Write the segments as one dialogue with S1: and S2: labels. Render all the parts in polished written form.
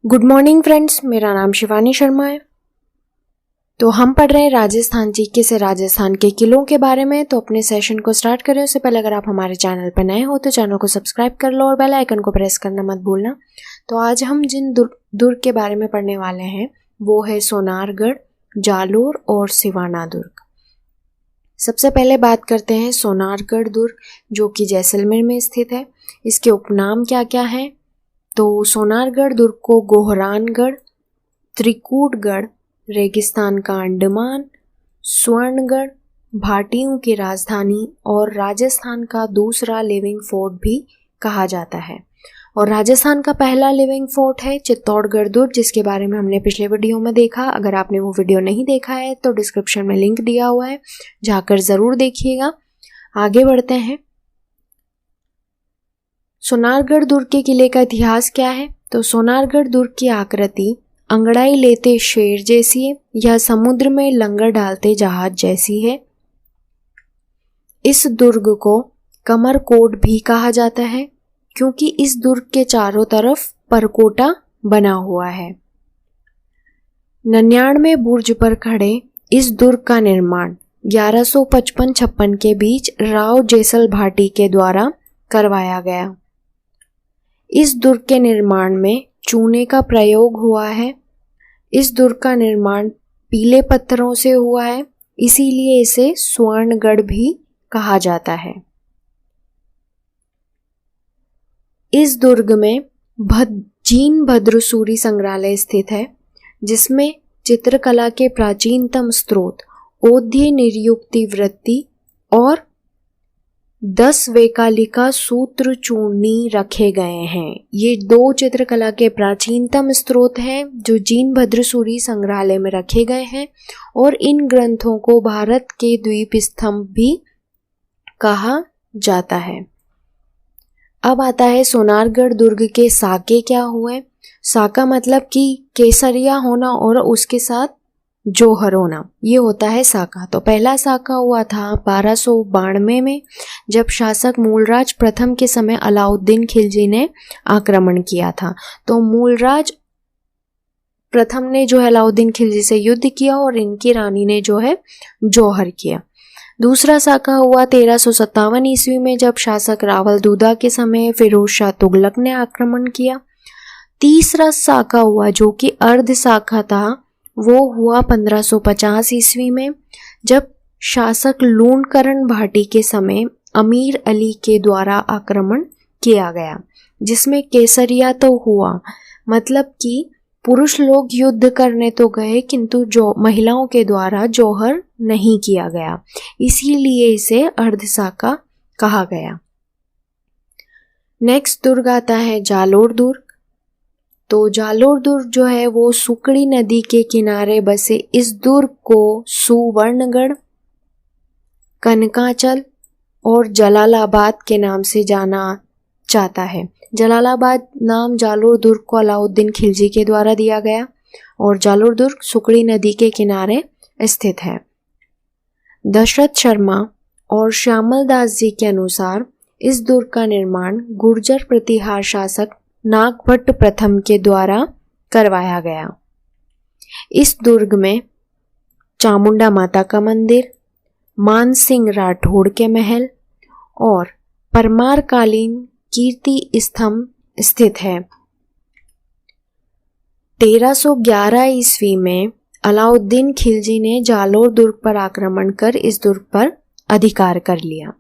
S1: Good morning friends, मेरा नाम शिवानी शर्मा है। तो हम पढ़ रहे हैं राजस्थान जीके से राजस्थान के किलों के बारे में। तो अपने सेशन को स्टार्ट करें उससे पहले अगर आप हमारे चैनल पर नए हो तो चैनल को सब्सक्राइब कर लो और बेल आइकन को प्रेस करना मत भूलना। तो आज हम जिन दुर्ग के बारे में पढ़ने वाले हैं वो है सोनारगढ़, जालोर और सिवाना दुर्ग। सबसे पहले बात करते हैं सोनारगढ़ दुर्ग, जो कि जैसलमेर में स्थित है। इसके उपनाम क्या क्या हैं? तो सोनारगढ़ दुर्ग को गोहरानगढ़, त्रिकूटगढ़, रेगिस्तान का अंडमान, स्वर्णगढ़, भाटियों की राजधानी और राजस्थान का दूसरा लिविंग फोर्ट भी कहा जाता है। और राजस्थान का पहला लिविंग फोर्ट है चित्तौड़गढ़ दुर्ग, जिसके बारे में हमने पिछले वीडियो में देखा। अगर आपने वो वीडियो नहीं देखा है तो डिस्क्रिप्शन में लिंक दिया हुआ है, जाकर ज़रूर देखिएगा। आगे बढ़ते हैं। सोनारगढ़ दुर्ग के किले का इतिहास क्या है? तो सोनारगढ़ दुर्ग की आकृति अंगड़ाई लेते शेर जैसी है या समुद्र में लंगर डालते जहाज जैसी है। इस दुर्ग को कमरकोट भी कहा जाता है क्योंकि इस दुर्ग के चारों तरफ परकोटा बना हुआ है। 99 बुर्ज पर खड़े इस दुर्ग का निर्माण 1155-56 के बीच राव जेसल भाटी के द्वारा करवाया गया। इस दुर्ग के निर्माण में चूने का प्रयोग हुआ है। इस दुर्ग का निर्माण पीले पत्थरों से हुआ है, इसीलिए इसे स्वर्णगढ़ भी कहा जाता है। इस दुर्ग में जीन भद्रसूरी संग्रहालय स्थित है, जिसमें चित्रकला के प्राचीनतम स्रोत ओध्य निर्युक्ति वृत्ति और 10 वेकालिका सूत्र चूर्णी रखे गए हैं। ये 2 चित्रकला के प्राचीनतम स्रोत हैं जो जीन भद्रसूरी संग्रहालय में रखे गए हैं, और इन ग्रंथों को भारत के द्वीप स्तंभ भी कहा जाता है। अब आता है सोनारगढ़ दुर्ग के साके क्या हुए। साका मतलब कि केसरिया होना और उसके साथ जौहर होना, ये होता है साका। तो पहला साका हुआ था 1292 में, जब शासक मूलराज प्रथम के समय अलाउद्दीन खिलजी ने आक्रमण किया था। तो मूलराज प्रथम ने जो है अलाउद्दीन खिलजी से युद्ध किया और इनकी रानी ने जो है जौहर किया। दूसरा साका हुआ 1357 ईस्वी में, जब शासक रावल दूदा के समय फिरोज शाह तुगलक ने आक्रमण किया। तीसरा साका हुआ जो कि अर्ध साका था, वो हुआ 1550 ईस्वी में, जब शासक लूणकरण भाटी के समय अमीर अली के द्वारा आक्रमण किया गया, जिसमें केसरिया तो हुआ, मतलब कि पुरुष लोग युद्ध करने तो गए किंतु जो महिलाओं के द्वारा जौहर नहीं किया गया, इसीलिए इसे अर्धसाका कहा गया। नेक्स्ट दुर्ग आता है जालोर दुर्ग। तो जालोर दुर्ग जो है वो सुकड़ी नदी के किनारे बसे इस दुर्ग को सुवर्णगढ़, कनकाचल और जलालाबाद के नाम से जाना जाता है। जलालाबाद नाम जालोर दुर्ग को अलाउद्दीन खिलजी के द्वारा दिया गया और जालोर दुर्ग सुकड़ी नदी के किनारे स्थित है। दशरथ शर्मा और श्यामल दास जी के अनुसार इस दुर्ग का निर्माण गुर्जर प्रतिहार शासक नागभट्ट प्रथम के द्वारा करवाया गया। इस दुर्ग में चामुंडा माता का मंदिर, मान सिंह राठौड़ के महल और परमार कालीन कीर्ति स्तंभ स्थित है। 1311 ईस्वी में अलाउद्दीन खिलजी ने जालोर दुर्ग पर आक्रमण कर इस दुर्ग पर अधिकार कर लिया।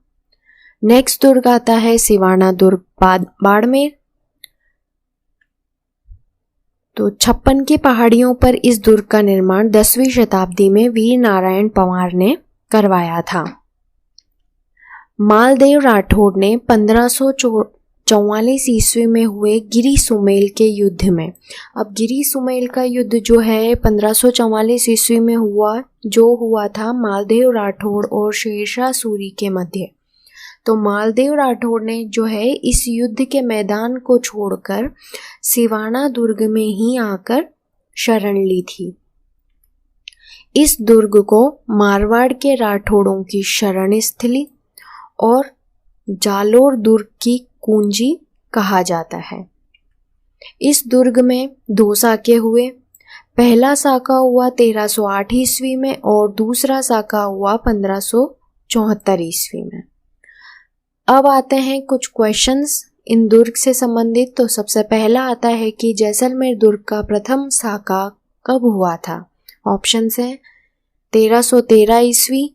S1: नेक्स्ट दुर्ग आता है सिवाना दुर्ग बाड़मेर। तो 56 की पहाड़ियों पर इस दुर्ग का निर्माण 10वीं शताब्दी में वीर नारायण पंवार ने करवाया था। मालदेव राठौड़ ने 1544 ईस्वी में हुए गिरी सुमेल के युद्ध में, अब गिरी सुमेल का युद्ध जो है 1544 ईस्वी में हुआ था मालदेव राठौड़ और शेरशाह सूरी के मध्य। तो मालदेव राठौड़ ने जो है इस युद्ध के मैदान को छोड़कर सिवाना दुर्ग में ही आकर शरण ली थी। इस दुर्ग को मारवाड़ के राठौड़ों की शरण स्थली और जालोर दुर्ग की कुंजी कहा जाता है। इस दुर्ग में 2 साके हुए। पहला साका हुआ 1308 ईस्वी में और दूसरा साका हुआ 1574 ईस्वी में। अब आते हैं कुछ क्वेश्चंस इन दुर्ग से संबंधित। तो सबसे पहला आता है कि जैसलमेर दुर्ग का प्रथम साका कब हुआ था। ऑप्शंस हैं 1313 ईस्वी,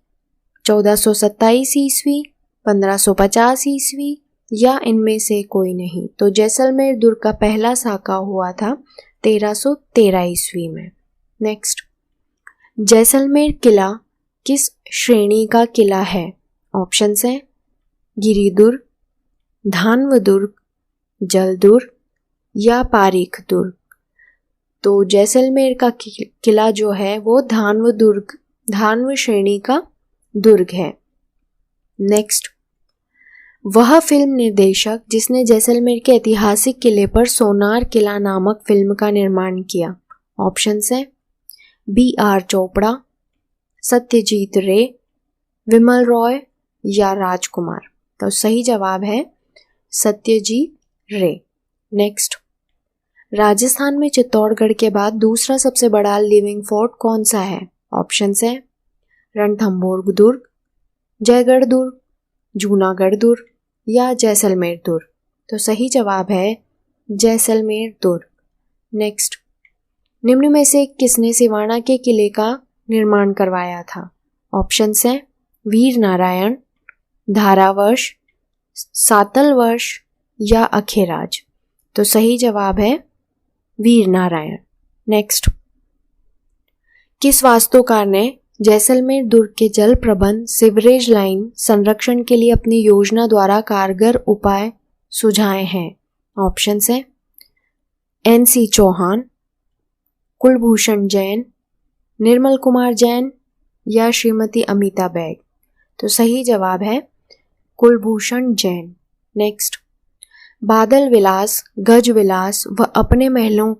S1: 1427 ईस्वी, 1550 ईस्वी या इनमें से कोई नहीं। तो जैसलमेर दुर्ग का पहला साका हुआ था 1313 ईस्वी में। नेक्स्ट, जैसलमेर किला किस श्रेणी का किला है। ऑप्शंस हैं गिरिदुर्ग, धान्व दुर्ग, जलदुर्ग या पारीख दुर्ग। तो जैसलमेर का किला जो है वो धान्व श्रेणी का दुर्ग है। नेक्स्ट, वह फिल्म निर्देशक जिसने जैसलमेर के ऐतिहासिक किले पर सोनार किला नामक फिल्म का निर्माण किया। ऑप्शंस हैं B.R. चोपड़ा, सत्यजीत रे, विमल रॉय या राजकुमार। तो सही जवाब है सत्यजीत रे। नेक्स्ट, राजस्थान में चित्तौड़गढ़ के बाद दूसरा सबसे बड़ा लिविंग फोर्ट कौन सा है। ऑप्शंस हैं रणथंभौर दुर्ग, जयगढ़ दुर्ग, जूनागढ़ दुर्ग या जैसलमेर दुर्ग। तो सही जवाब है जैसलमेर दुर्ग। नेक्स्ट, निम्न में से किसने सिवाना के किले का निर्माण करवाया था। ऑप्शंस हैं वीर नारायण, धारावर्ष, सातलवर्ष या अखेराज। तो सही जवाब है वीर नारायण। नेक्स्ट, किस वास्तुकार ने जैसलमेर दुर्ग के जल प्रबंध सीवरेज लाइन संरक्षण के लिए अपनी योजना द्वारा कारगर उपाय सुझाए हैं। ऑप्शंस हैं N.C. चौहान, कुलभूषण जैन, निर्मल कुमार जैन या श्रीमती अमिता बैग। तो सही जवाब है कुलभूषण जैन। नेक्स्ट, बादल विलास, गज विलास व अपने महलों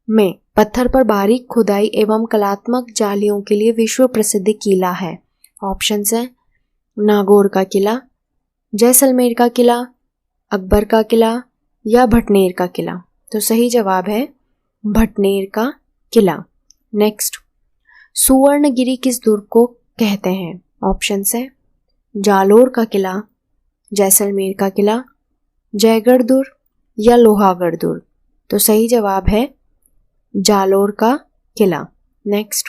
S1: में पत्थर पर बारीक खुदाई एवं कलात्मक जालियों के लिए विश्व प्रसिद्ध किला है। ऑप्शंस हैं नागौर का किला, जैसलमेर का किला, अकबर का किला या भटनेर का किला। तो सही जवाब है भटनेर का किला। नेक्स्ट, सुवर्णगिरी किस दुर्ग को कहते हैं। ऑप्शंस हैं जालोर का किला, जैसलमेर का किला, जयगढ़ दुर्ग या लोहागढ़ दुर्ग। तो सही जवाब है जालोर का किला। नेक्स्ट,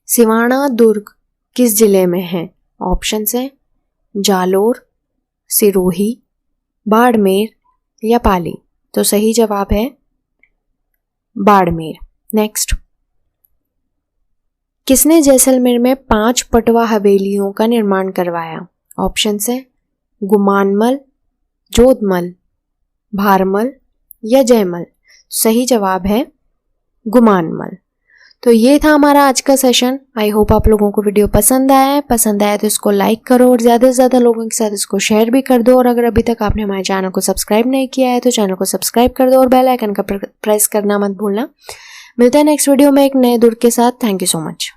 S1: सिवाना दुर्ग किस जिले में है। ऑप्शंस हैं जालोर, सिरोही, बाड़मेर या पाली। तो सही जवाब है बाड़मेर। नेक्स्ट, किसने जैसलमेर में 5 पटवा हवेलियों का निर्माण करवाया। ऑप्शंस हैं गुमानमल, जोधमल, भारमल या जयमल। सही जवाब है गुमानमल। तो ये था हमारा आज का सेशन। आई होप आप लोगों को वीडियो पसंद आया है। पसंद आया तो इसको लाइक करो और ज़्यादा से ज़्यादा लोगों के साथ इसको शेयर भी कर दो। और अगर अभी तक आपने हमारे चैनल को सब्सक्राइब नहीं किया है तो चैनल को सब्सक्राइब कर दो और बेल आइकन का प्रेस करना मत भूलना। मिलते हैं नेक्स्ट वीडियो में एक नए दुर्ग के साथ। Thank you so much.